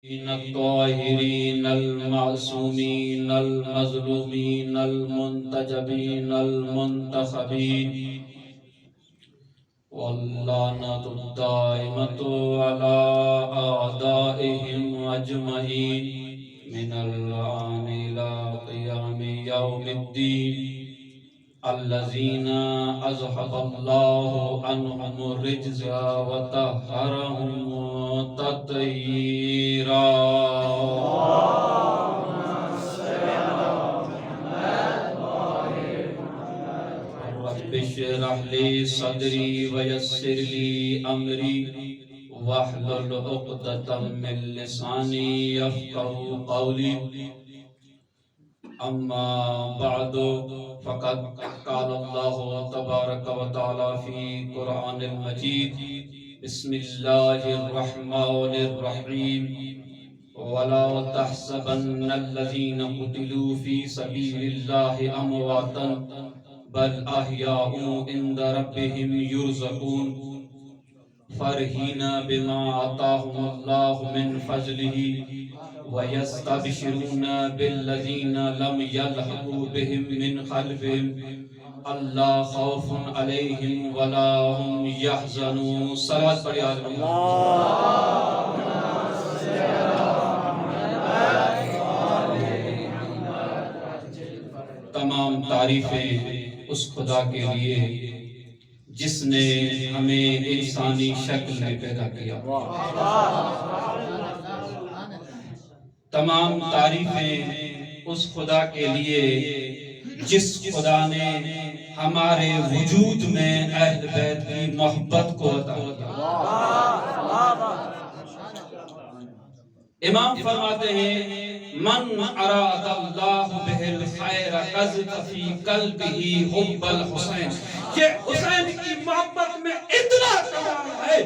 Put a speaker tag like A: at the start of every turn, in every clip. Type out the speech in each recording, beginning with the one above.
A: الطاهرين المعصومين المظلومين المنتجبين المنتخبين واللعنة الدائمة على أعدائهم أجمعين من الآن إلى قيام يوم الدين الذين أذهب الله عنهم الرجز وطهرهم تطهيرا. رب اشرح لي صدري ويسر لي أمري واحلل عقدة من لساني يفقهوا قولي. أما بعد فقد قال الله تبارك وتعالى في قرآن المجيد بسم الله الرحمن الرحيم ولا تحسبن الذين قتلوا في سبيل الله أمواتا بل أحياء عند ربهم يرزقون فرحين بما آتاهم الله من فضله ويستبشرون بالذين لم يلحقوا بهم من خلفهم ألا خوف عليهم ولا هم يحزنون. صلوات پڑھیے تمام تعریفیں اس خدا کے لیے جس نے ہمیں انسانی شکل میں پیدا کیا. تمام تعریفیں اس خدا کے لیے جس خدا نے ہمارے وجود میں اہل بیت کی محبت کو عطا کیا. امام فرماتے ہیں من اراد اللہ بہ الخیر قذف فی قلبہ حب الحسین. یہ حسین کی محبت میں اتنا کمال ہے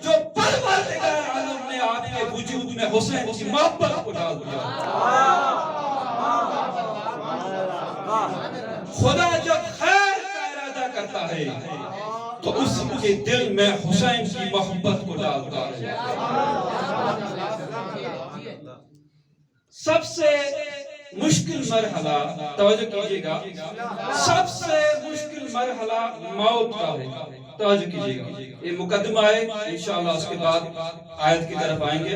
A: جو پروردگار عالم نے آپ کے وجود میں حسین کی محبت کو ڈال دیا. خدا جب خیر کا ارادہ کرتا ہے تو اس کے دل میں حسین کی محبت کو ڈالتا ہے. سب سے مشکل مرحلہ توجہ کیجئے گا، سب سے مشکل مرحلہ موت کا ہے. توجہ کیجئے گا، یہ مقدمہ ہے، انشاءاللہ اس کے بعد آیت کی طرف آئیں گے.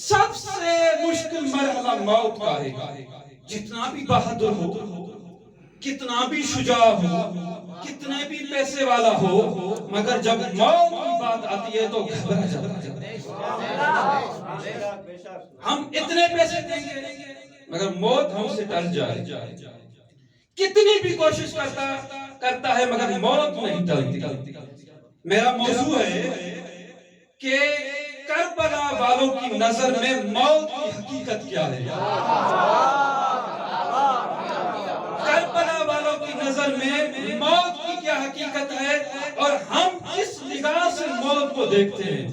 A: سب سے مشکل مرحلہ موت کا ہے. جتنا بھی بہادر ہو، کتنا بھی شجاع ہو، کتنے بھی پیسے والا ہو، مگر جب موت کی بات آتی ہے تو گھبرا جاتا ہے. ہم اتنے پیسے دیں گے مگر موت ہم سے ٹل جائے. کتنی بھی کوشش کرتا ہے مگر موت نہیں ٹلتی. میرا موضوع ہے کہ کربلا والوں کی نظر میں موت کی حقیقت کیا ہے. کربلا والوں کی نظر میں موت کی کیا حقیقت ہے اور ہم کس نگاہ سے موت کو دیکھتے ہیں.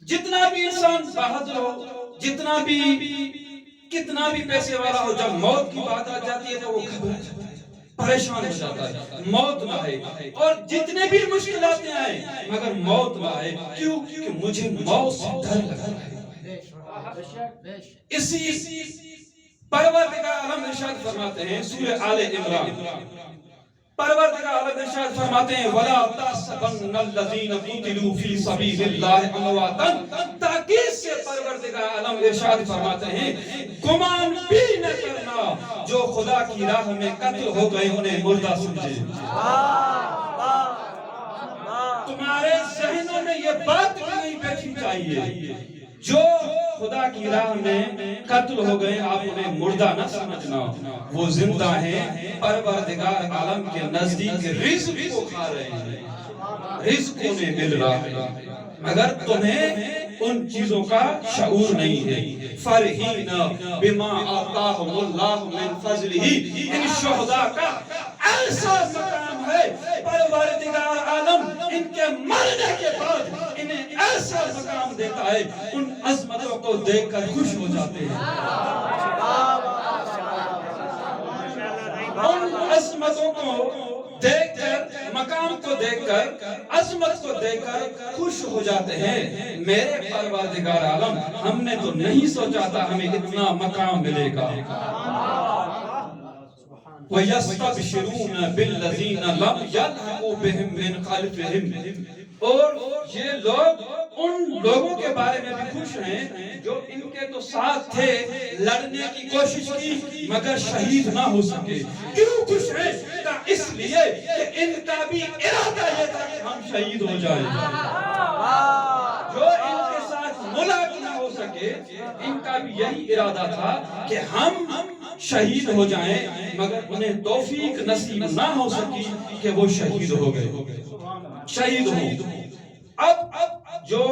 A: جتنا بھی انسان بہادر ہو، جتنا بھی کتنا بھی پیسے والا ہو، جب موت کی بات آ جاتی ہے تو وہ گھبرا جاتا ہے، پریشان ہو جاتا ہے. موت نہ آئے. اور جتنے بھی مشکلات آئیں مگر موت نہ آئے. کیوں کہ مجھے موت سے ڈر لگا ہے. اسی پروردگار عالم ارشاد فرماتے ہیں سورہ آل عمران، پروردگار عالم ارشاد فرماتے ہیں وَلَا تَحْسَبَنَّ الَّذِينَ قُتِلُوا فِي سَبِيلِ اللَّهِ أَمْوَاتًا. تاکید سے پروردگار عالم ارشاد فرماتے ہیں گمان بھی نہ کرنا جو خدا کی راہ میں قتل ہو گئے انہیں مردہ سمجھے. تمہارے ذہنوں میں یہ بات بھی نہیں بیٹھی چاہیے جو خدا کی راہ میں قتل ہو گئے آپ انہیں مردہ نہ سمجھنا، وہ زندہ ہیں، پروردگار عالم کے نزدیک رزق کو کھا رہے ہیں، رزق انہیں مل رہا ہے مگر تمہیں ان چیزوں کا شعور نہیں ہے. فرحین بما آتاہم اللہ من فضلہ. ان شہداء کا ایسا مقام ہے پروردگار عالم ان کے مرنے کے بعد انہیں ایسا مقام دیتا ہے ان عظمتوں کو دیکھ کر خوش ہو جاتے ہیں. ان عظمتوں کو دیکھ کر مقام کو دیکھ کر عظمت کو دیکھ کر خوش ہو جاتے ہیں میرے پروردگار عالم ہم نے تو نہیں سوچا تھا ہمیں اتنا مقام ملے گا وَيَسْتَبْشِرُونَ بِالَّذِينَ لَمْ يَلْحَقُوا بِهِمْ مِنْ خَلْفِهِمْ اور یہ لوگ ان لوگوں کے بارے میں بھی خوش ہیں جو ان کے تو ساتھ تھے لڑنے کی کوشش کی مگر شہید نہ ہو سکے کیوں خوش ہیں اس لیے کہ ان کا بھی ارادہ یہ تھا کہ ہم شہید ہو جائیں جو ان کے ساتھ ملاق نہ ہو سکے ان کا بھی یہی ارادہ تھا کہ ہم شہید ہو جائیں مگر انہیں توفیق نصیب نہ ہو سکی کہ وہ شہید ہو گئے شہید ہو اب جو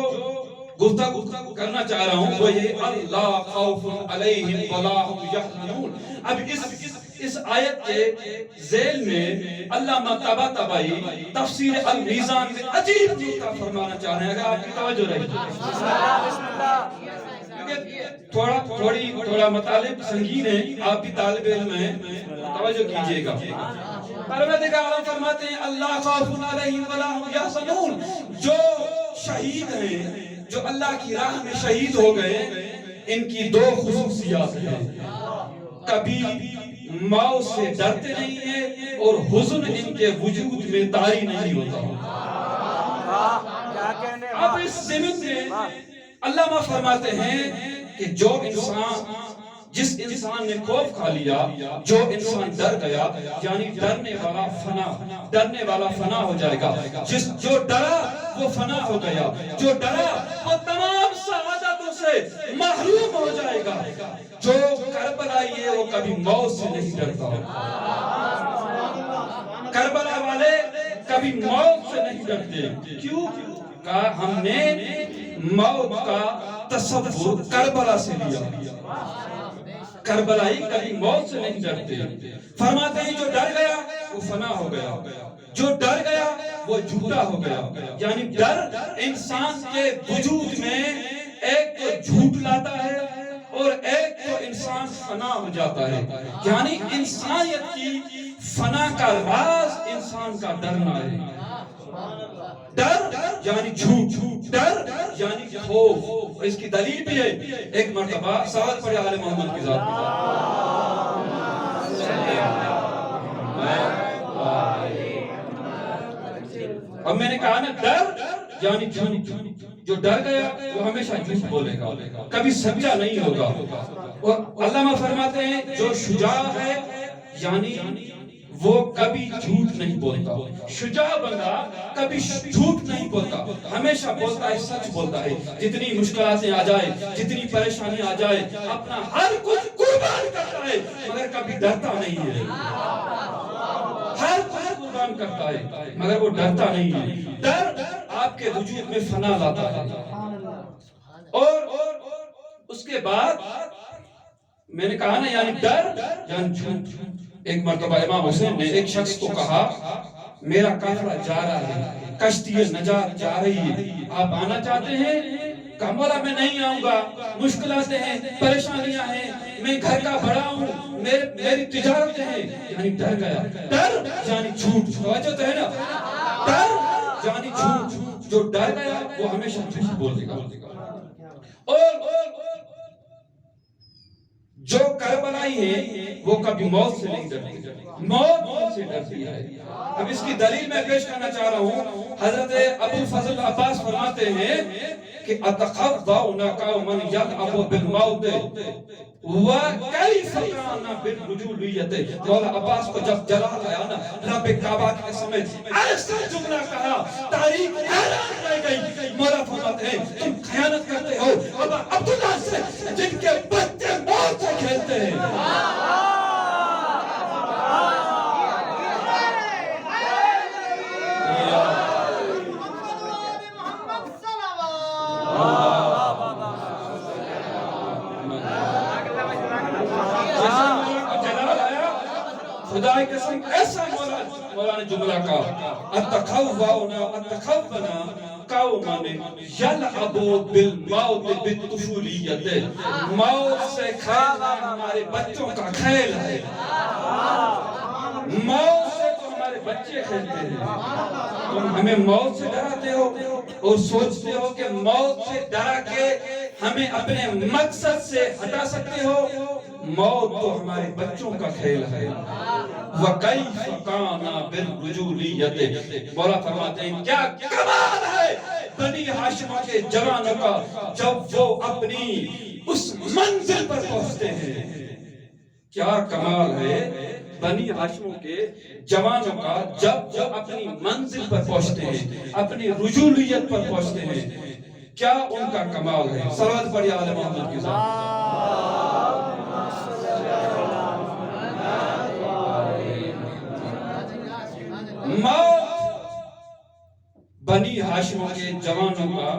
A: گفتگو کرنا چاہ رہا ہوں وہ یہ اللہ خوف علیہم ولا هم یحزنون اب اس آیت کے ذیل میں علامہ طباطبائی تفسیر المیزان میں عجیب نکتہ فرمانا چاہ رہے ہیں اگر آپ کی توجہ رہی تھوڑا مطالب سنگین ہے آپ بھی طالب علم ہیں توجہ کیجئے گا پروردگار عالم فرماتے ہیں اللہ خوف علیہم ولا هم یحزنون جو شہید ہیں جو اللہ کی راہ میں شہید ہو گئے ان کی دو خصوصیات ہیں کبھی موت سے ڈرتے نہیں ہیں اور حزن ان کے وجود میں طاری نہیں ہوتا اب اس ضمن میں علامہ فرماتے ہیں کہ جو انسان جس انسان نے خوف کھا لیا جو انسان ڈر گیا یعنی ڈرنے والا فنا ہو جائے گا جو ڈرا وہ فنا ہو گیا جو ڈرا وہ تمام سعادتوں سے محروم ہو جائے گا جو کربلائی ہے وہ کبھی موت سے نہیں ڈرتا کربلا والے کبھی موت سے نہیں ڈرتے کیوں کہا ہم نے موت کا تصور کربلا سے لیا کربلائی کبھی موت سے نہیں ڈرتے فرماتے ہیں جو ڈر گیا وہ فنا ہو گیا جو ڈر گیا وہ جھوٹا ہو گیا یعنی ڈر انسان کے وجود میں ایک تو جھوٹ لاتا ہے اور ایک تو انسان فنا ہو جاتا ہے یعنی انسانیت کی فنا کا راز انسان کا ڈرنا ہے ڈر یعنی جھوٹ ڈر یعنی خوف اس کی دلیل بھی ہے ایک مرتبہ سوال پڑھے آل محمد کی ذات اب میں نے کہا نا ڈر یعنی جھوٹ جو ڈر گیا وہ ہمیشہ جھوٹ بولے گا کبھی سچا نہیں ہوگا اور علامہ فرماتے ہیں جو شجاع ہے یعنی وہ کبھی جھوٹ نہیں بولتا شجاع بندہ کبھی جھوٹ نہیں بولتا ہمیشہ بولتا ہے سچ بولتا ہے جتنی مشکلاتیں آ جائے جتنی پریشانی آ جائے اپنا ہر کچھ قربان کرتا ہے مگر کبھی ڈرتا نہیں ہے ہر کچھ قربان کرتا ہے مگر وہ ڈرتا نہیں ہے ڈر آپ کے وجود میں فنا لاتا ہے اور اس کے بعد میں نے کہا نا یعنی ڈر یعنی جھوٹ ایک مرتبہ امام حسین نے ایک شخص کو کہا میرا قافلہ جا رہا ہے کشتی نجات جا رہی ہے آپ آنا چاہتے ہیں کہا مولا میں نہیں آؤں گا مشکلاتیں ہیں پریشانیاں ہیں میں گھر کا بڑا ہوں میری تجارتیں ہیں یعنی ڈر گیا ڈر یعنی جھوٹ توجہ تو ہے نا ڈر یعنی جھوٹ جو ڈر گیا وہ ہمیشہ جھوٹ بولے گا اور جو کربلائی ہے وہ کبھی موت سے نہیں ڈرتی موت سے ڈرتی ہے اب اس کی دلیل میں پیش کرنا چاہ رہا ہوں حضرت ابو فضل عباس فرماتے ہیں کہ اتخذون قوما يلعبوا بالموت وكيف كان بالرجولية مولا عباس کو جب جلال آیا نا رب کعبہ کے سمجھ ایسا جملہ کہا تاریخ حیران رہ گئی مولا فرماتے ہیں تم خیانت کرتے ہو ابا عبداللہ سے جن کے بچے موت سے کھیلتے ہیں خدا کی قسم ایسا مولا نے جملہ کہا اتخونا قوما یلعبوا بالموت بالطفولیت موت سے کھیلنا ہمارے بچوں کا کھیل ہے موت سے تو ہمارے بچے کھیلتے ہیں، تم ہمیں موت سے ڈراتے ہو اور سوچتے ہو کہ موت سے ڈرا کے ہمیں اپنے مقصد سے ہٹا سکتے ہو۔ موت تو ہمارے بچوں کا کھیل ہے۔ وَكَيْفَ كَانَ بِالرُّجُولِيَّةِ، مولا فرماتے ہیں کیا کمال ہے بنی ہاشم کے جوانوں کا جب وہ اپنی اس منزل پر پہنچتے ہیں۔ کیا کمال ہے بنی ہاشم کے جوانوں کا جب وہ اپنی منزل پر پہنچتے ہیں، اپنی رجولیت پر پہنچتے ہیں، کیا ان کا کمال ہے۔ صلوات پڑھیے آل محمد کے ساتھ۔ موت بنی ہاشم کے جوانوں کا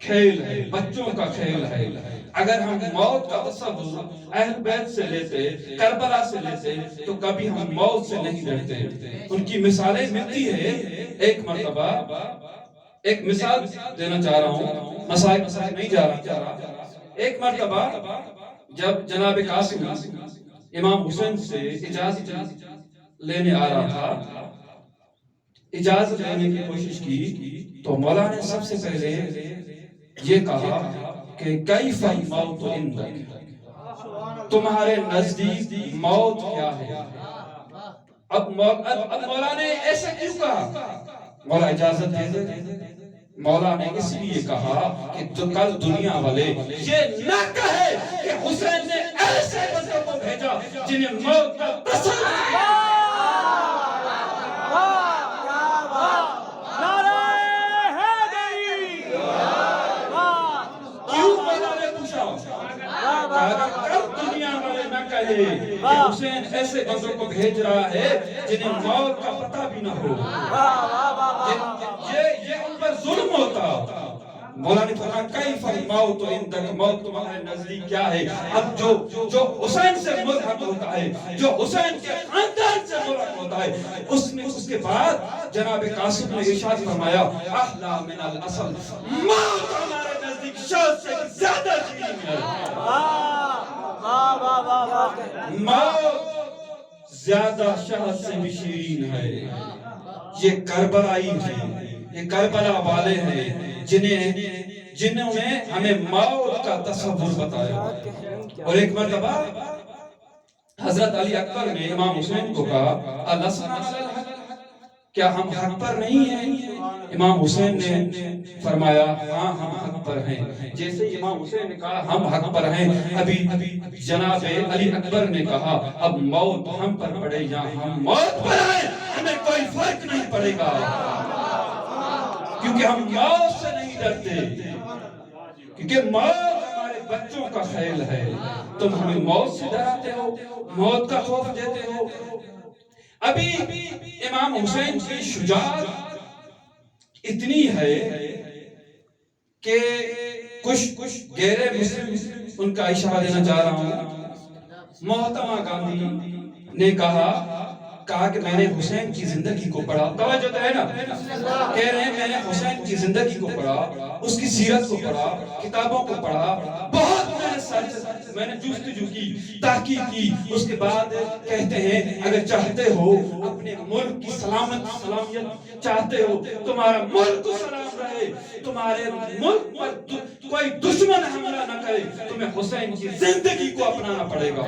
A: کھیل ہے، بچوں کا کھیل ہے۔ اگر ہم موت کا تصور اہل بیت سے لیتے، کربلا سے لیتے، تو کبھی ہم موت سے نہیں ڈرتے۔ ان کی مثالیں ملتی ہے۔ ایک مرتبہ ایک مثال دینا چاہ رہا ہوں، مسائل نہیں جا رہا۔ ایک مرتبہ جب جناب قاسم امام حسین سے اجازت لینے آ رہا تھا، اجازت لینے کی کوشش کی تو مولا نے سب سے پہلے یہ کہا کہ کیف الموت عندک، تمہارے نزدیک موت کیا ہے؟ اب مولا نے ایسا کیوں کہا؟ مولا اجازت دے دے۔ مولا نے اس لیے کہا کہ تو کل دنیا والے یہ نہ کہے کہ حسین نے ایسے بندوں کو بھیجا جنہیں موت کا تصور کہ حسین ایسے بندوں کو بھیج رہا ہے جنہیں موت کا پتہ بھی نہ ہو، یہ ان پر ظلم ہوتا۔ مولا نے فرمایا کیف الموت عندک، موت تمہارے نزدیک کیا ہے؟ اب جو حسین سے ملحق ہوتا ہے، جو حسین کے خاندان سے ملحق ہوتا ہے، اس کے بعد جناب قاسم نے ارشاد فرمایا احلی من الاصل، موت ہمارے نزدیک شہد سے زیادہ شیرین ہے۔ موت زیادہ شہد سے بھی شیرین ہے۔ یہ کربلائی ہیں، یہ کربلا والے ہیں جنہوں نے ہمیں موت کا تصور بتایا۔ اور ایک مرتبہ حضرت علی اکبر نے امام حسین کو کہا الَّسْنَا عَلَى الْحَقِّ، کیا ہم حق پر نہیں ہیں؟ امام حسین نے فرمایا ہاں ہم حق پر ہیں۔ جیسے امام حسین نے کہا ہم حق پر ہیں، ابھی جناب علی اکبر نے کہا اب موت ہم پر پڑے یا ہم موت پر ہیں، ہمیں کوئی فرق نہیں پڑے گا، کیونکہ ہم موت سے نہیں ڈرتے، کیونکہ موت ہمارے بچوں کا کھیل ہے۔ تم ہمیں موت سے ڈراتے ہو، موت کا خوف دیتے ہو۔ ابھی امام حسین کی شجاعت اتنی ہے کہ کچھ غیر مسلم ان کا اشارہ دینا چاہ رہا ہوں۔ محترمہ گاندھی نے کہا کہ میں نے حسین کی زندگی کو پڑھا، توجہ تو ہے نا، کہہ رہے ہیں میں نے حسین کی زندگی کو پڑھا، اس کی سیرت کو پڑھا، کتابوں کو پڑھا، بہت میں نے جستجو کی، تحقیق کی۔ اس کے بعد کہتے ہیں اگر چاہتے ہو اپنے ملک کی سلامت چاہتے ہو، تمہارا ملک کو سلام رہے، تمہارے ملک پر کوئی دشمن حملہ نہ کرے، تمہیں حسین کی زندگی کو اپنانا پڑے گا۔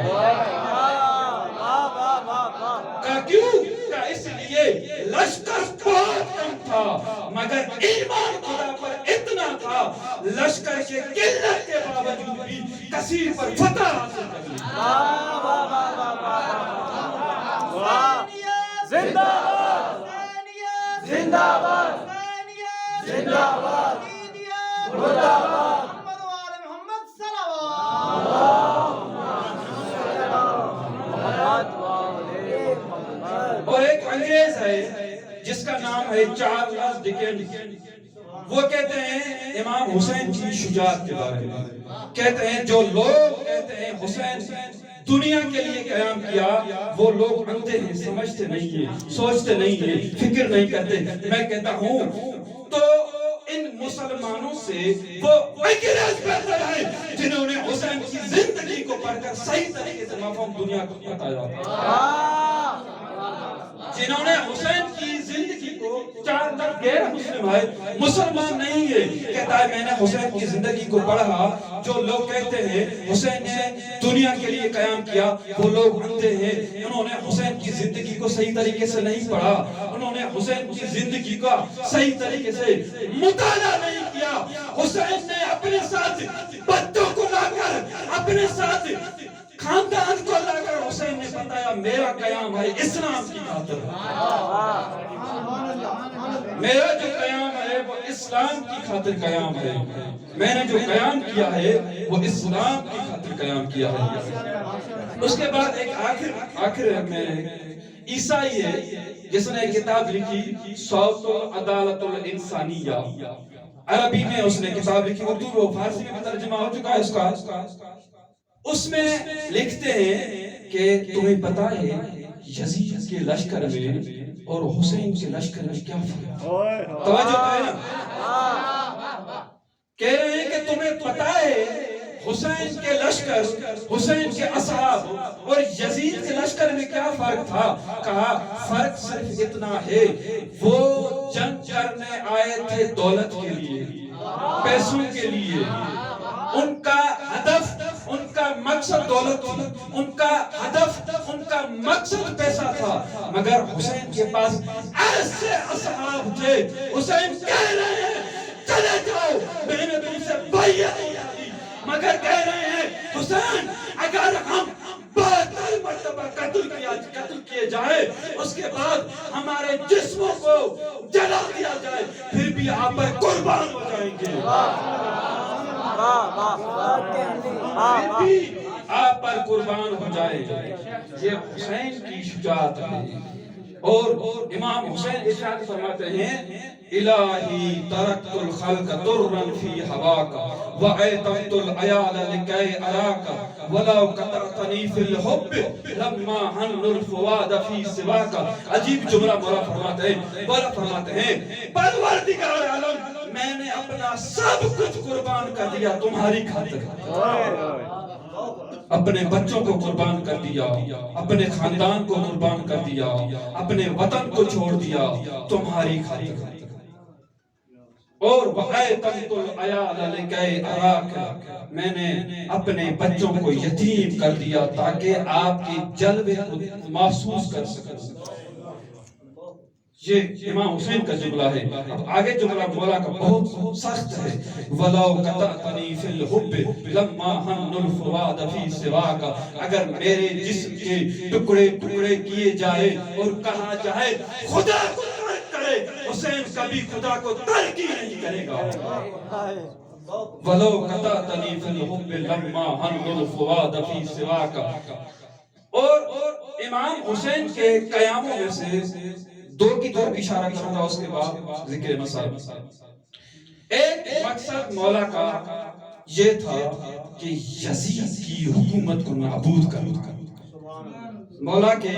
A: کیوں؟ اس لیے لشکر بہت کم تھا مگر ایمان خدا پر اتنا تھا، لشکر کے قلت کے باوجود بھی کثیر پر فتح حاصل کر لی۔
B: زندہ باد، زندہ باد، زندہ باد، مردہ باد، محمد صلوات۔
A: اور ایک انگریز ہے جس کا نام ہے چارلس ڈکنز، وہ کہتے ہیں امام حسین کی شجاعت کے بارے میں، کہتے ہیں جو لوگ کہتے ہیں حسین دنیا کے لیے قیام کیا، وہ لوگ اندھے ہیں، سمجھتے نہیں ہیں، سوچتے نہیں ہیں، فکر نہیں کرتے۔ میں کہتا ہوں تو ان مسلمانوں سے وہ انگریز بہتر ہیں جنہوں نے حسین کی زندگی کو پڑھ کر صحیح طریقے سے مفہوم دنیا کو بتایا۔ جنہوں نے حسین کی زندگی کو چار طرف غیر مسلم ہے، مسلمان نہیں ہے، کہتا ہے میں نے حسین کی زندگی کو پڑھا، جو لوگ کہتے ہیں حسین نے دنیا کے لیے قیام کیا، وہ لوگ اندھے ہیں، انہوں نے حسین کی زندگی کو صحیح طریقے سے نہیں پڑھا، انہوں نے حسین کی زندگی کا صحیح طریقے سے مطالعہ نہیں کیا۔ حسین نے اپنے ساتھ بچوں کو لا کر، اپنے ساتھ خاندان کو لا کر حسین نے بتایا میرا قیام ہے اسلام کی خاطر، میرا جو قیام ہے وہ اسلام کی خاطر قیام ہے، میں نے جو قیام کیا ہے وہ اسلام کی خاطر قیام کیا ہے۔ اس کے بعد ایک آخر میں عیسائی ہے جس نے کتاب لکھی صوت العدالت الانسانیہ، عربی میں اس نے کتاب لکھی، اردو و فارسی میں ترجمہ ہو چکا ہے اس کا۔ اس میں لکھتے ہیں کہ تمہیں پتا ہے یزید کے لشکر میں اور حسین کے لشکر میں کیا فرق ہے؟ توجہ کریں، کہہ رہے ہیں کہ تمہیں پتا ہے حسین کے لشکر، حسین کے اصحاب اور یزید کے لشکر میں کیا فرق تھا؟ کہا فرق صرف اتنا ہے، وہ جنگ کرنے آئے تھے دولت کے لیے، پیسوں کے لیے، ان کا ہدف، ان کا مقصد دولت تھی، ان کا ہدف، ان کا مقصد پیسہ تھا، مگر حسین کے پاس ایسے اصحاب تھے، حسین کہہ رہے ہیں چلے جاؤ، میں نے تم سے بیعت کی، مگر کہہ رہے ہیں حسین اگر ہم 72 مرتبہ قتل کیے جائے، اس کے بعد ہمارے جسموں کو جلا دیا جائے، پھر بھی آپ پر قربان ہو جائیں گے، پھر بھی آپ پر قربان ہو جائے گے۔ یہ حسین کی شجاعت ہے۔ اور امام حسین ارشاد فرماتے ہیں الہی ترکت الخلق طرا فی ہواک وایتمت العیال لکی اراک ولو قطعتنی فی الحب لما حن الفؤاد فی سواک۔ عجیب جملہ مولا فرماتے ہیں پروردگار عالم میں نے اپنا سب کچھ قربان کر دیا تمہاری خاطر، اپنے بچوں کو قربان کر دیا، اپنے خاندان کو قربان کر دیا، اپنے وطن کو چھوڑ دیا تمہاری خاطر، اور وَأَيْتَمْتُ الْعَيَالَ لِكَيْ أَرَاكَ، میں نے اپنے بچوں کو یتیم کر دیا تاکہ آپ کی جلوے کو محسوس کر سکوں۔ یہ امام حسین کا جملہ ہے۔ اب آگے جملہ مولا کا بہت سخت ہے، وَلَوْ قَطَعْتَنِي فِي الْحُبِّ لَمَّا حَنُّ الْفُؤَادَ فِي سِوَاكَ، اگر میرے جسم کے ٹکڑے ٹکڑے کیے جائے اور کہا جائے خدا کو ترک کرے، حسین کبھی خدا کو ترک ہی نہیں کرے گا۔ وَلَوْ قَطَعْتَنِي فِي الْحُبِّ لَمَّا حَنُّ الْفُؤَادَ فِي سِوَاكَ۔ اور امام حسین کے قیاموں میں سے دو کی طرف اشارہ کروں گا، اس کے بعد ذکر مسائل۔ ایک مقصد مولا کا یہ تھا کہ یزید کی حکومت کو نابود کرنا۔ مولا کے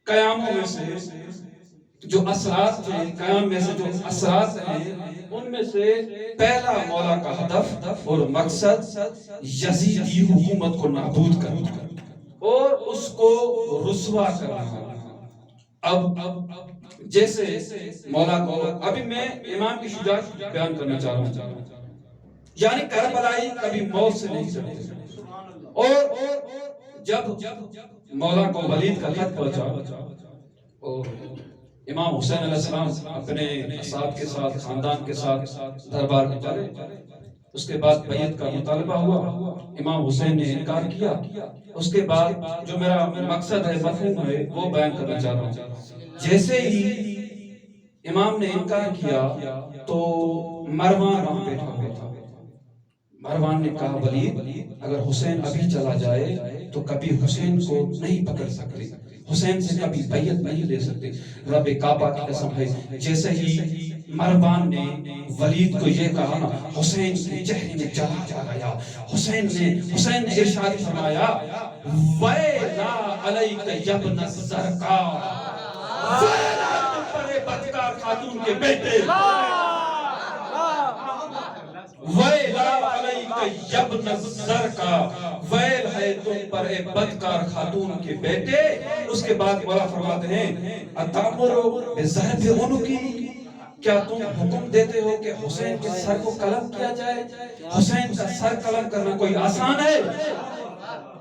A: قیاموں میں سے جو اثرات تھے، قیام میں سے جو اثرات ہیں، ان میں سے پہلا مولا کا ہدف اور مقصد یزیدی حکومت کو نابود کرنا اور اس کو رسوا کرنا۔ اب جیسے مولا کو ابھی میں امام کی شجاعت بیان کرنا چاہ رہا ہوں، یعنی کربلائی کبھی موت سے نہیں ڈرتے، اور جب مولا کو ولید کا خط پہنچا اور امام حسین علیہ السلام اپنے اصحاب کے ساتھ، خاندان کے ساتھ دربار میں چلے، اس کے بعد بیعت کا مطالبہ ہوا، امام حسین نے انکار کیا۔ اس کے بعد جو میرا مقصد ہے، مفہوم ہے، وہ بیان کرنا چاہ رہا ہوں۔ جیسے ہی امام نے انکار کیا تو مروان وہاں بیٹھا ہوا تھا۔ مروان نے کہا ولید اگر حسین ابھی چلا جائے تو کبھی حسین کو نہیں پکڑ سکتے، حسین سے کبھی بیعت نہیں لے سکتے۔ رب کعبہ کی قسم ہے، جیسے ہی مروان نے ولید کو یہ کہا نا، حسین کے چہرے میں جلا جا گیا۔ حسین نے ارشاد فرمایا وَيْلَا عَلَيْكَ يَبْنَ الزَّرْقَاء، وَيْلَا تم پر بدکار خاتون کے بیٹے، وَيْلَا عَلَيْكَ يَبْنَ الزَّرْقَاء، ویل ہے ہے تم پر اے بدکار خاتون کے بیٹے. اس کے بعد مولا فرماتے ہیں اتامرو بضرب عنقی، کیا تم حکم دیتے ہو کہ حسین کے سر کو قلم کیا جائے؟ حسین کا سر قلم کرنا کوئی آسان ہے؟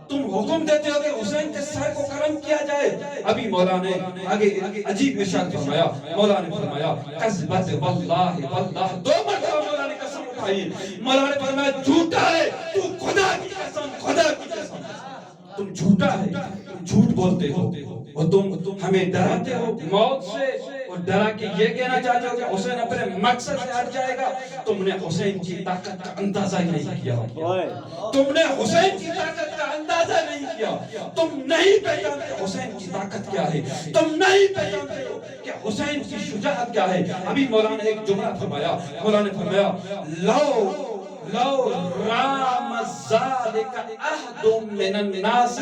A: تم حکم دیتے ہو کہ حسین کے سر کو قلم کیا جائے؟ ابھی مولا نے آگے عجیب ارشاد فرمایا. مولا نے فرمایا کذبت واللہ واللہ، 2 مرتبہ مولا نے قسم اٹھائی. مولا نے فرمایا جھوٹا ہے تو، خدا کی قسم، خدا کی قسم تم جھوٹا ہے، تم جھوٹ بولتے ہو اور تم ہمیں ڈراتے ہو موت سے، اور ڈرا کے یہ کہنا چاہتے ہو کہ حسین اپنے مقصد سے ہٹ جائے گا. تم نے حسین کی طاقت کا اندازہ ہی نہیں کیا. تم نے حسین کی طاقت کا اندازہ نہیں کیا. تم نہیں پہچانتے حسین کی طاقت کیا ہے. تم نہیں پہچانتے ہو کہ حسین کی شجاعت کیا ہے. ابھی مولانا نے ایک جملہ فرمایا. مولانا نے فرمایا لو رام ذالک احد من الناس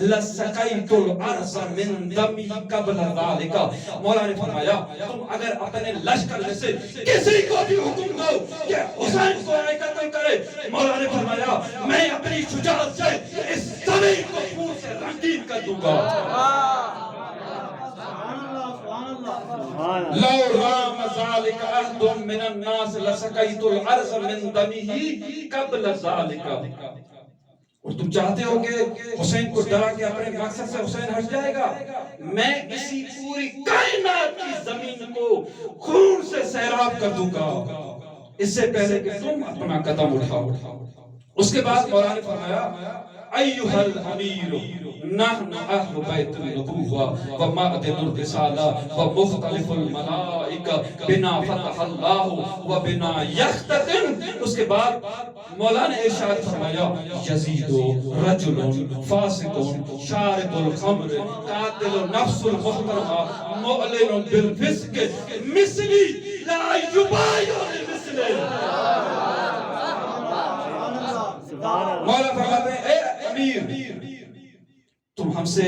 A: لسقیت الارض من دمی قبل ذالک. مولا نے فرمایا تم اگر اپنے لشکر میں سے کسی کو بھی حکم دو کہ حسین کو قتل کرے، مولا نے فرمایا میں اپنی شجاعت سے اس زمین کو خون سے رنگین کر دوں گا. لو رام ذالک احد من الناس لسقیت الارض من دمہ قبل ذالک. اور تم چاہتے ہو کہ حسین کو ڈرا کے اپنے مقصد سے حسین ہٹ جائے گا؟ میں اسی پوری کائنات کی زمین کو خون سے سیراب کر دوں گا اس سے پہلے کہ تم اپنا قدم اٹھاؤ. اس کے بعد مولا نے فرمایا ایھا الامیر نحن اہل بیت النبوہ و معدن الرسالہ و مختلف الملائکہ بنا فتح اللہ و بنا یختتم. اس کے بعد مولا نے ارشاد فرمایا یزید رجل فاسق شارب الخمر قاتل نفس المحترمہ معلن بالفسق مثلی لا یبایع مثلہ. مولا فرماتے ہیں اے امیر، تم ہم سے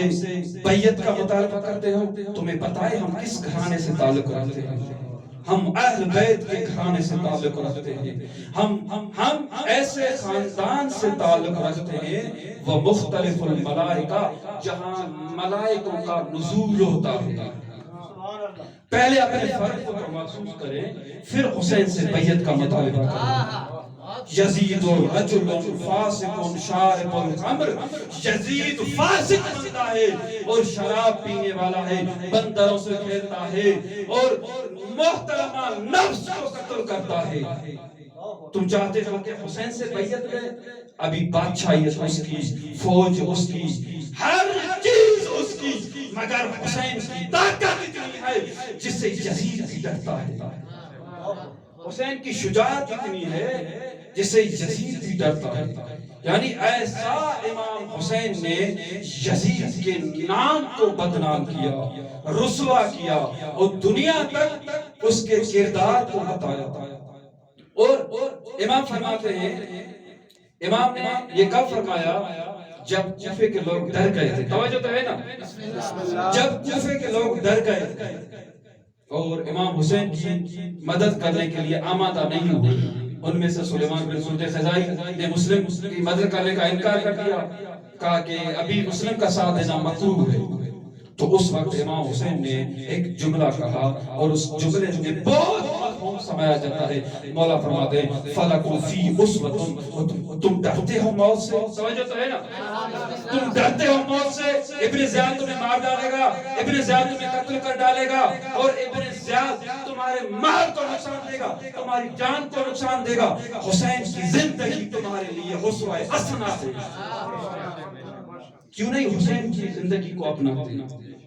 A: بیعت کا مطالبہ کرتے ہو، تمہیں پتہ ہے ہم کس گھرانے سے تعلق رکھتے ہیں؟ ہم اہل بیت کے گھرانے سے تعلق رکھتے ہیں. ہم ایسے خاندان سے تعلق رکھتے ہیں وہ مختلف الملائکہ جہاں ملائکوں کا نزول ہوتا ہے. پہلے اپنے فرد کو محسوس کریں، پھر حسین سے بیعت کا مطالبہ کریں. یزید رجل فاسق شارب الخمر، یزید فاسق بنتا ہے اور شراب پینے والا ہے، بندروں سے کھیلتا ہے اور محترمہ نفس کو قتل کرتا ہے. تم چاہتے ہو کہ حسین سے بیعت لے؟ ابھی بادشاہیت اس کی، فوج اس کی، ہر چیز اس کی، مگر حسین کی طاقت اتنی ہے جس سے یزید بھی ڈرتا ہے. حسین کی شجاعت اتنی ہے جس سے یزید بھی ڈرتا ہے. یعنی ایسا امام حسین نے یزید کے نام کو بدنام کیا، رسوا کیا اور دنیا تک اس کے کردار کو بتایا. اور امام فرماتے ہیں، امام نے یہ کب فرمایا؟ جب کوفے کے لوگ ڈر گئے تھے. توجہ تو ہے نا؟ جب کوفے کے لوگ ڈر گئے تھے اور امام حسین کی مدد کرنے کے لیے آمادہ نہیں ہوئے، ان میں سے سلیمان بن سلطے خزائی نے مسلم کی مدد کرنے کا انکار کر دیا، کہا کہ ابھی مسلم کا ساتھ دینا مکروہ ہے. تو اس وقت امام حسین نے ایک جملہ کہا اور اس جملے میں بہت مفہوم سمایا جاتا ہے. مولا فرماتے ہیں فَلَكُمْ فِي أُسْوَةٌ، تم ڈرتے ہو موت سے. سمجھو تو ہے نا؟ تم ڈرتے ہو موت سے. ابن زیاد تمہیں مار ڈالے گا، ابن زیاد تمہیں قتل کر ڈالے گا، اور ابن زیاد تمہارے مال کو نقصان دے گا، تمہاری جان کو نقصان دے گا. حسین کی زندگی تمہارے لیے اسوہ حسنہ ہے. کیوں نہیں حسین کی زندگی کو اپناتے؟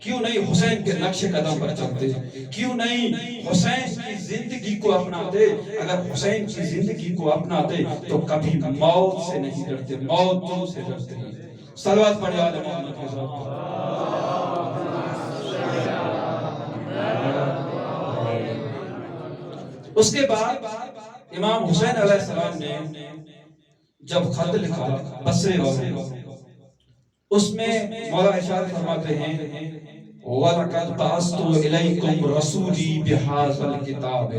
A: کیوں نہیں حسین کے نقش قدم پر چلتے؟ کیوں نہیں حسین کی زندگی کو اپناتے؟ اگر حسین کی زندگی کو اپناتے تو کبھی موت سے نہیں ڈرتے، موت تم سے ڈرتے. صلوات پڑھیں آل محمد کے ساتھ. اس کے بعد امام حسین علیہ السلام نے جب خط لکھا بصرے والے، اس میں مولا ارشاد فرماتے ہیں وَلَقَدْ بَعَثْتُ إِلَيْكُمْ رَسُولِي بِهَذَا الْكِتَابِ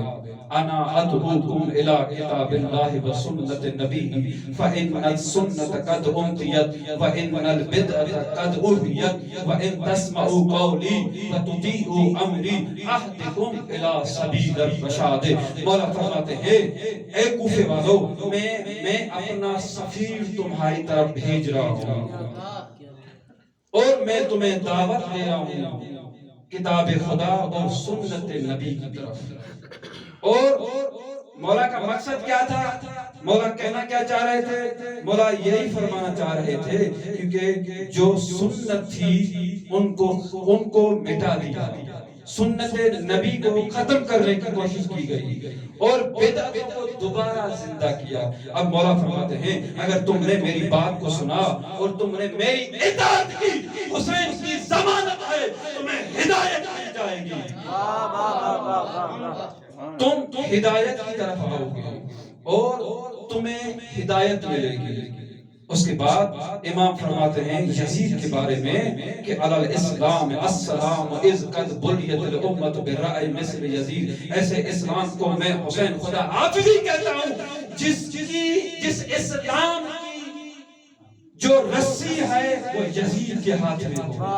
A: أَنَا أَدْعُوكُمْ إِلَى كِتَابِ اللَّهِ وَسُنَّةِ نَبِيِّهِ فَإِنَّ السُّنَّةَ قَدْ أُمْتِيَتْ وَإِنَّ الْبِدْعَةَ قَدْ أُحْيَتْ وَإِن تَسْمَعُوا قَوْلِي وَتُطِيعُوا أَمْرِي أَهْدِكُمْ إِلَى سَبِيلِ الرَّشَادِ۔ مولا فرماتے ہیں اے کوفے والو، میں اپنا سفیر تمہاری طرف بھیج رہا ہوں اور میں تمہیں دعوت دے رہا ہوں کتاب خدا اور سنت نبی کی طرف۔ اور مولا کا مقصد کیا تھا؟ مولا کہنا کیا چاہ رہے تھے؟ مولا یہی فرمانا چاہ رہے تھے کیونکہ جو سنت تھی ان کو مٹا دیا، سنت نبی کو ختم کرنے کی کوشش کی گئی اور بدعتوں کو دوبارہ زندہ کیا۔ اب مولا فرماتے ہیں اگر تم نے میری بات کو سنا اور تم نے میری اطاعت کی، حسین کی ضمانت ہے تمہیں ہدایت دی جائے گی، تم ہدایت کی طرف آؤ گے اور تمہیں ہدایت ملے گی۔ اس کے بعد امام فرماتے ہیں یزید کے بارے میں کہ علی الاسلام السلام اذ قد بلیت الامت برأی مثل یزید، ایسے اسلام کو میں حسین خدا حافظی کہتا ہوں جس اسلام کی جو رسی ہے وہ یزید کے ہاتھ میں ہو،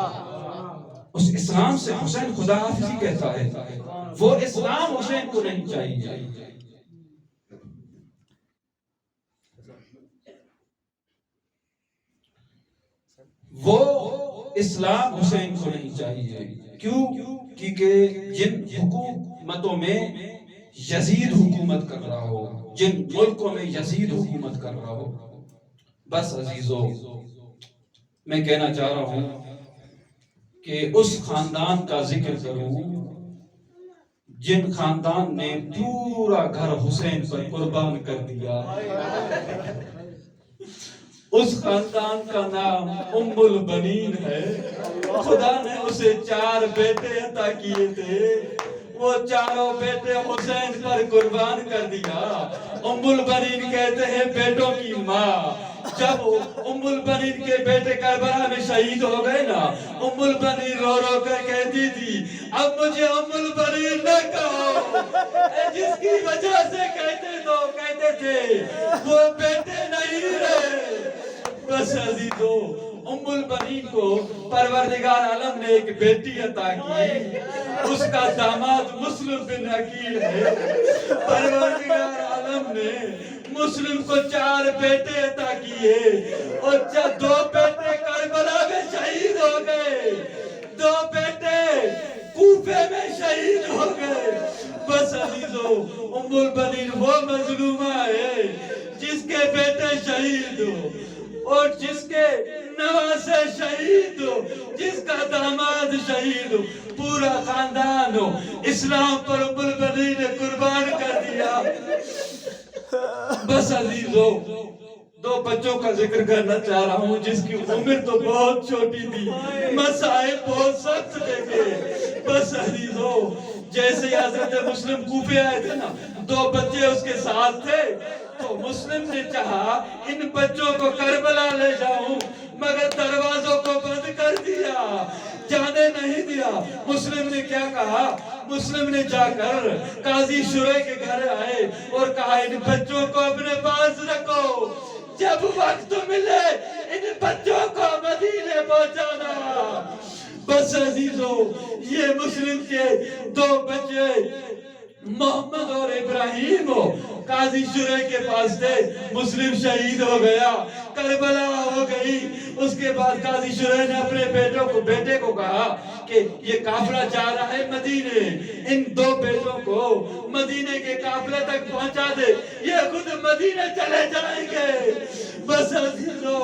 A: اس اسلام سے حسین خدا حافظی کہتا ہے، وہ اسلام حسین کو نہیں چاہیے۔ وہ اسلام حسین کو نہیں چاہیے، کیوں؟ کیونکہ جن حکومتوں میں یزید حکومت کر رہا ہو، جن ملکوں میں یزید حکومت کر رہا ہو، بس عزیزو میں کہنا چاہ رہا ہوں کہ اس خاندان کا ذکر کروں جن خاندان نے پورا گھر حسین پر قربان کر دیا۔ اس خاندان کا نام ام البنین ہے۔ خدا نے اسے 4 بیٹے عطا کیے تھے، وہ چاروں بیٹے حسین پر قربان کر دیا۔ ام البنین کہتے ہیں بیٹوں کی ماں۔ جب ام البنین کے بیٹے کربلا میں شہید ہو گئے نا، ام البنین رو رو کر کہتی تھی اب مجھے ام البنین نہ کہو، جس کی وجہ سے کہتے تھے وہ بیٹے نہیں رہے۔ بس عزیزو ام البنین کو پروردگار عالم نے ایک بیٹی عطا کی، اس کا داماد مسلم بن عقیل ہے۔ پروردگار عالم نے مسلم کو 4 بیٹے عطا کیے اور 2 بیٹے کربلا میں شہید ہو گئے، 2 بیٹے کوفے میں شہید ہو گئے۔ بس عزیزو ام البنین وہ مظلومہ ہے جس کے بیٹے شہید ہو اور جس کے نواسے شہید ہو، جس کا داماد شہید ہو، پورا خاندان ہو، اسلام پر ام البنین نے قربان کر دیا۔ بس عزیزو 2 بچوں کا ذکر کرنا چاہ رہا ہوں جس کی عمر تو بہت چھوٹی تھی، مسائل بہت سخت دیکھے۔ بس عزیزو جیسے حضرت مسلم کوفے آئے تھے نا، 2 بچے اس کے ساتھ تھے، تو مسلم نے چاہا ان بچوں کو کربلا لے جاؤں، مگر دروازوں کو بند کر دیا، جانے نہیں دیا۔ مسلم نے کیا کہا؟ مسلم نے جا کر قاضی شرح کے گھر آئے اور کہا ان بچوں کو اپنے پاس رکھو، جب وقت ملے ان بچوں کو مدینے پہنچانا۔ بس عزیزو یہ مسلم کے 2 بچے محمد اور ابراہیم قاضی شرح کے پاس تھے، مسلم شہید ہو گیا، کربلا ہو گئی۔ اس کے بعد قاضی شرح نے اپنے بیٹے کو کہا کہ یہ قافلہ جا رہا ہے مدینے، ان 2 بیٹوں کو مدینے کے قافلے تک پہنچا دے، یہ خود مدینے چلے جائیں گے۔ بس عزیزو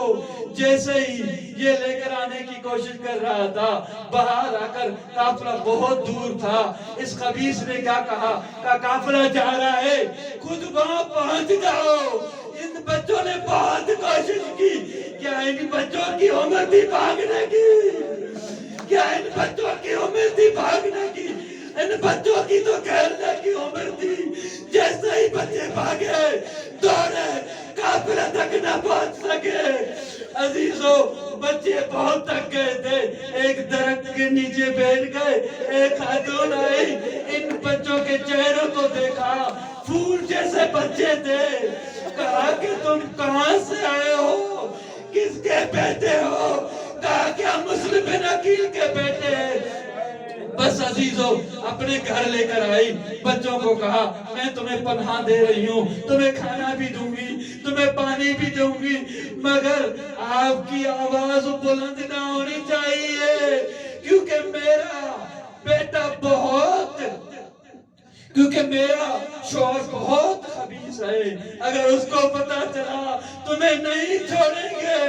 A: جیسے ہی یہ لے کر آنے کی کوشش کر رہا تھا، باہر آ کر قافلہ بہت دور تھا، اس خبیث نے کیا کہا کہ قافلہ جا رہا ہے، خود وہاں پہنچ جاؤ۔ ان بچوں نے بہت کوشش کی، کیا ان بچوں کی عمر تھی بھاگنے کی؟ کیا ان بچوں کی عمر تھی بھاگنے کی؟ ان بچوں کی تو کھیلنے کی عمر تھی۔ جیسے ہی بچے بھاگے، دوڑے، قافلہ کھانا تک نہ پہنچ سکے۔ عزیزو بچے بہت تک گئے تھے، ایک درخت کے نیچے بیٹھ گئے، ایک خاتون آئی، ان بچوں کے چہروں کو دیکھا، پھول جیسے بچے تھے، کہا کہ تم کہاں سے آئے ہو، کس کے بیٹے ہو؟ کہا کہ ہم مسلم بن عقیل کے بیٹے ہیں۔ بس عزیزو اپنے گھر لے کر آئی، بچوں کو کہا میں تمہیں پناہ دے رہی ہوں، تمہیں کھانا بھی دوں گی، تمہیں پانی بھی دوں گی، مگر آپ کی آواز بلند نہ ہونی چاہیے، کیونکہ میرا شوہر بہت خبیث ہے، اگر اس کو پتا چلا تمہیں نہیں چھوڑیں گے۔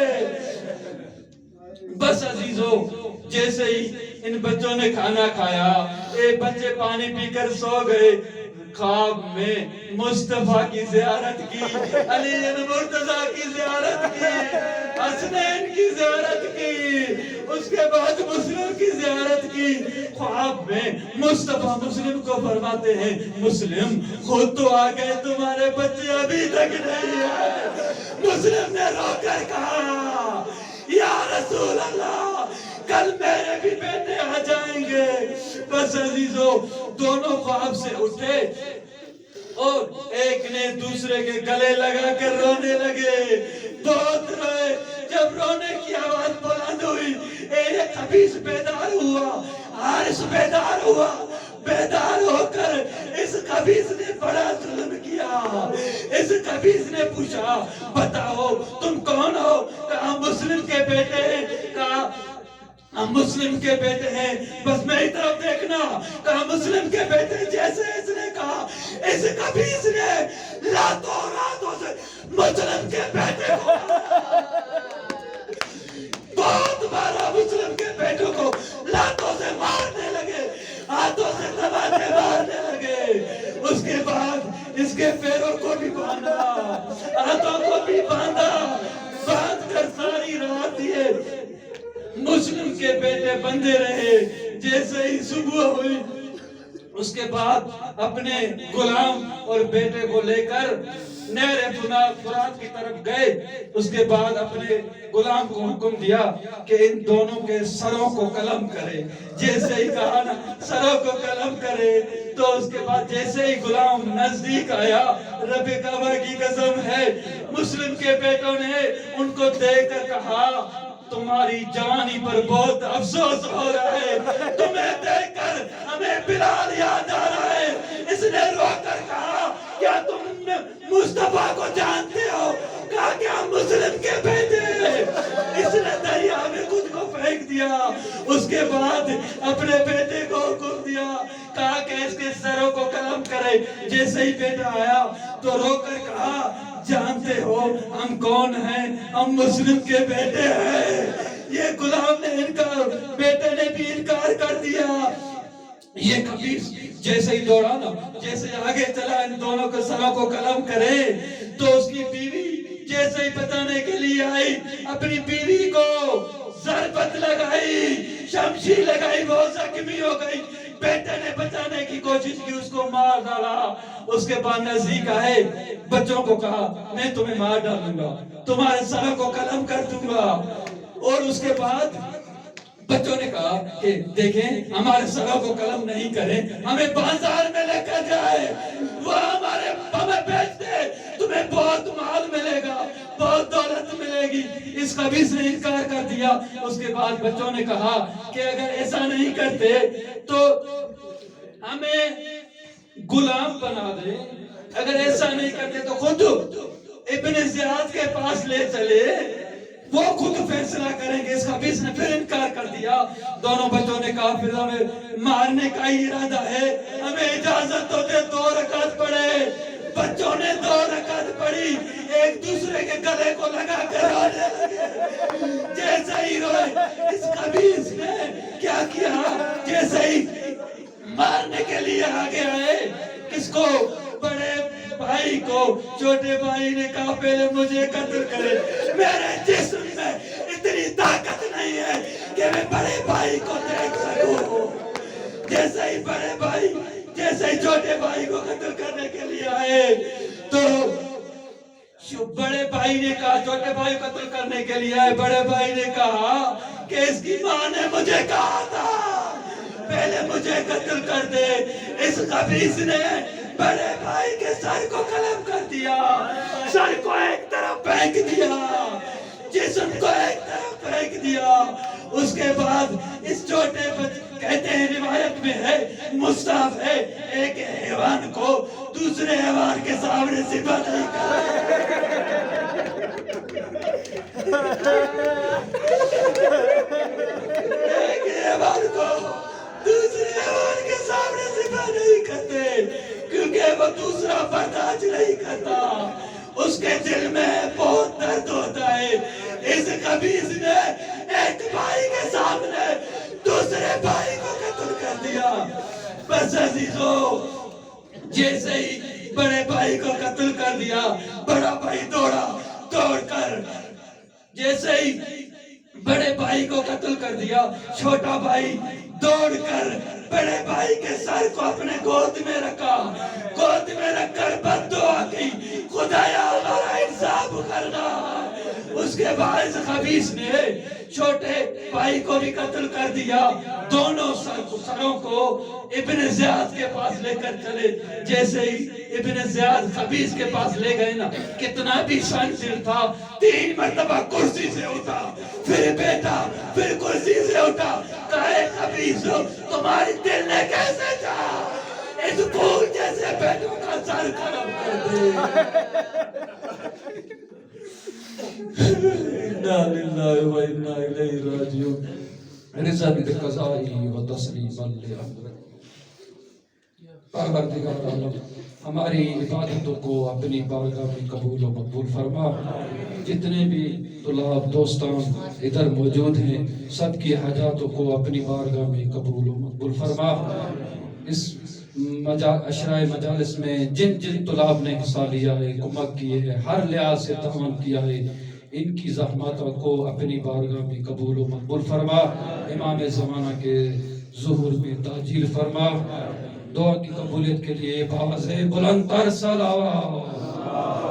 A: بس عزیزو جیسے ہی ان بچوں نے کھانا کھایا، ایک بچے پانی پی کر سو گئے، خواب میں مصطفیٰ کی زیارت کی، علی مرتضیٰ کی زیارت کی، حسنین کی زیارت کی، اس کے بعد مسلم کی زیارت کی۔ خواب میں مصطفیٰ مسلم کو فرماتے ہیں مسلم خود تو آ گئے، تمہارے بچے ابھی تک نہیں آئے۔ مسلم نے رو کر کہا یا رسول اللہ کل میرے بھی بیٹے آ جائیں گے۔ بس عزیزو دونوں خواب سے اٹھے اور ایک نے دوسرے کے گلے لگا کر رونے لگے، بہت روئے۔ جب رونے کی آواز بلند ہوئی، ایک خبیث بیدار ہوا، حارث بیدار ہوا، بیدار ہو کر اس خبیث نے بڑا ظلم کیا۔ اس خبیث نے پوچھا بتاؤ تم کون ہو؟ کہا مسلم کے بیٹے ہیں، کہا ہم مسلم کے بیٹے ہیں، بس میری طرف دیکھنا، کہا مسلم کے بیٹے۔ جیسے اس نے کہا اس خبیث نے راتوں سے مسلم کے بیٹے کو بہت مارا، مسلم کے بیٹوں کو لاتوں سے مارنے لگے، ہاتھوں سے تماچے مارنے لگے۔ اس کے بعد اس کے پیروں کو بھی باندھا، ہاتھوں کو بھی باندھا، باندھ کر ساری رات یہ مسلم کے بیٹے بندے رہے۔ جیسے ہی صبح ہوئی اس کے بعد اپنے غلام اور بیٹے کو لے کر نہر فرات کی طرف گئے۔ اس کے بعد اپنے غلام کو حکم دیا کہ ان دونوں کے سروں کو قلم کرے۔ جیسے ہی کہا نا سروں کو قلم کرے، تو اس کے بعد جیسے ہی غلام نزدیک آیا، رب کعبہ کی قسم ہے مسلم کے بیٹوں نے ان کو دیکھ کر کہا تمہاری جوانی پر بہت افسوس ہو رہا ہے، تمہیں دیکھ کر ہمیں بلال یاد آ رہا ہے۔ اس نے رو کر کہا کیا تم مصطفیٰ کو جانتے ہو؟ کہا کہ ہم مسلم کے بیٹے ہیں۔ اس نے دریا میں خود کو پھینک دیا۔ اس کے بعد اپنے بیٹے کو حکم دیا، کہا کہ اس کے سروں کو قلم کرے۔ جیسے ہی بیٹا آیا تو رو کر کہا جانتے ہو ہم کون ہیں؟ ہم مسلم کے بیٹے ہیں۔ یہ غلام نے انکار، بیٹے نے بھی انکار کر دیا۔ یہ خبیث جیسے ہی دوڑا نا، جیسے آگے چلا ان دونوں کے سروں کو قلم کرے، تو اس کی بیوی جیسے ہی بتانے کے لیے آئی، اپنی بیوی کو ضربت لگائی، شمشیر لگائی، وہ زخمی ہو گئی۔ بیٹے نے بچانے کی کوشش کی، اس کو مار ڈالا۔ اس کے بعد نزدیک آئے، بچوں کو کہا میں تمہیں مار ڈالوں گا، تمہارے سروں کو قلم کر دوں گا۔ اور اس کے بعد بچوں نے کہا کہ دیکھیں ہمارے سروں کو قلم نہیں کریں، ہمیں بازار میں لے کر جائے، وہ ہمیں بیچ دے، تمہیں بہت مال ملے گا، بہت دولت ملے گی۔ اس خبیث نے انکار کر دیا۔ اس کے بعد بچوں نے کہا کہ اگر ایسا نہیں کرتے تو ہمیں غلام بنا دے، اگر ایسا نہیں کرتے تو خود ابن زیاد کے پاس لے چلے، وہ خود فیصلہ کریں گے۔ اس خبیث نے پھر انکار کر دیا۔ دونوں بچوں نے کہا پھر ہمیں مارنے کا ارادہ ہے، ہمیں اجازت تو دے 2 رکعت پڑھے۔ بچوں نے 2 رکعت پڑھی، ایک دوسرے کے گلے کو لگا کر رونے لگے۔ جیسے ہی روئے، اس خبیث نے کیا کیا، جیسے ہی مارنے کے لیے آگے آئے، کس کو؟ بڑے بھائی کو۔ چھوٹے بھائی نے کہا پہلے مجھے قتل کرے، میرے جسم میں اتنی طاقت نہیں ہے کہ میں بڑے بھائی کو دیکھ سکوں۔ جیسے ہی چھوٹے بھائی کو قتل کرنے کے لیے آئے تو بڑے بھائی نے کہا چھوٹے بھائی کو قتل کرنے کے لیے آئے، بڑے بھائی نے کہا کہ اس کی ماں نے مجھے کہا تھا پہلے مجھے قتل کر دے۔ اس خبیث نے بڑے بھائی کے سر کو قلم کر دیا، سر کو ایک طرف پھینک دیا، جسم کو ایک طرف پھینک دیا۔ اس کے بعد اس چھوٹے کہتے ہیں روایت میں ہے، مصحف ہے، ایک حیوان کو دوسرے حیوان کے سامنے ذبح نہیں کرے۔ ایک حیوان کو دوسرے حیوان کے سامنے ذبح نہیں کرتے، کیونکہ وہ دوسرا برداشت نہیں کرتا، اس کے دل میں بہت درد ہوتا ہے۔ اس خبیث نے ایک بھائی کے سامنے دوسرے بھائی کو قتل کر دیا۔ بس عزیزو، جیسے ہی بڑے بھائی کو قتل کر دیا، بڑا بھائی دوڑ کر، جیسے ہی بڑے بھائی کو قتل کر دیا، چھوٹا بھائی دوڑ کر بڑے بھائی کے سر کو اپنے گود میں رکھا، گود میں رکھ کر بد دعا کی، خدایا ہمارا انصاف کرنا۔ اس کے بعد خبیث نے چھوٹے بھائی کو بھی قتل کر دیا، دونوں سروں کو ابن زیاد کے پاس لے کر چلے۔ جیسے ہی ابن زیاد خبیث کے پاس لے گئے نا، کتنا بھی شان دل تھا، 3 مرتبہ کرسی سے اٹھا، پھر بیٹا، پھر کرسی سے اٹھا، کہے خبیث تمہاری دل نے کیسے چاہا اس پھول جیسے بیٹوں کا سر قلم کر دے۔ اِنَّا لِلَّهِ وَإِنَّا إِلَيْهِ رَاجِعُونَ۔ رضا بِقَضَائِهِ وَتَسْلِيمًا لِأَمْرِهِ۔ پروردگار عالم ہماری عبادتوں کو اپنی بارگاہ میں قبول و مقبول فرما۔ جتنے بھی طلاب دوستان ادھر موجود ہیں، سب کی حاجاتوں کو اپنی بارگاہ میں قبول و مقبول فرما۔ اس اشرائے مجالس میں جن طلاب نے حصہ لیا ہے، کمک کیے ہیں، ہر لحاظ سے تعاون کیا ہے، ان کی زحمتوں کو اپنی بارگاہ میں قبول و مقبول فرما۔ امام زمانہ کے ظہور میں تاجیل فرما۔ دعا کی قبولیت کے لیے باز بلند تر صلوات۔